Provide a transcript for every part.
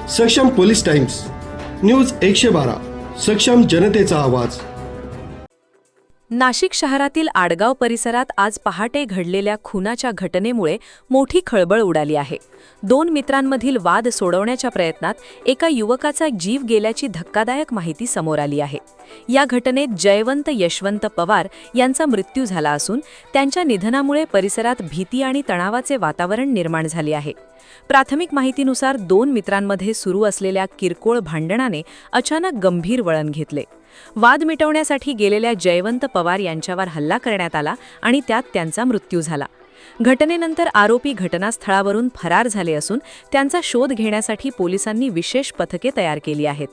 सक्षम police times, news 112, सक्षम जनतेचा आवाज. नाशिक शहरातील आडगाव परिसरात आज पहाटे घडलेल्या खुनाच्या घटनेमुळे मोठी खळबळ उडाली आहे. 2 मित्रांमधील वाद सोडवण्याच्या प्रयत्नात एका युवकाचा जीव गेल्याची धक्कादायक माहिती समोर आली आहे. या घटनेत जयवंत यशवंत पवार यांचा मृत्यू झाला असून त्यांच्या निधनामुळे परिसरात भीती आणि तणावाचे वातावरण निर्माण झाले आहे. प्राथमिक माहितीनुसार 2 मित्रांमध्ये सुरू असलेल्या किरकोळ भांडणाने अचानक गंभीर वळण घेतले. वाद मिटवण्यासाठी गेलेल्या जयवंत पवार यांच्यावर हल्ला करण्यात आला आणि त्यात त्यांचा मृत्यू झाला. घटनेनंतर आरोपी घटनास्थळावरून फरार झाले असून त्यांचा शोध घेण्यासाठी पोलिसांनी विशेष पथके तयार केली आहेत.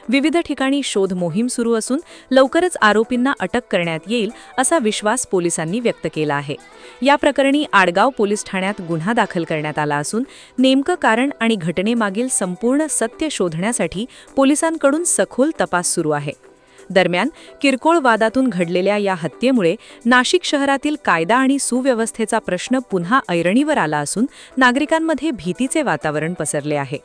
विविध ठिकाणी शोध मोहीम सुरू असून लवकरच आरोपींना अटक करण्यात येईल असा विश्वास पोलिसांनी व्यक्त केला आहे. या प्रकरणी आडगाव पोलीस ठाण्यात गुन्हा दाखल करण्यात आला असून नेमकं कारण आणि घटनेमागील संपूर्ण सत्य शोधण्यासाठी पोलिसांकडून सखोल तपास सुरू आहे. दरम्यान किरकोळ वादातून घडलेल्या या हत्येमुळे नाशिक शहरातील कायदा आणि सुव्यवस्थेचा प्रश्न पुन्हा ऐरणीवर आला असून नागरिकांमध्ये भीतीचे वातावरण पसरले आहे.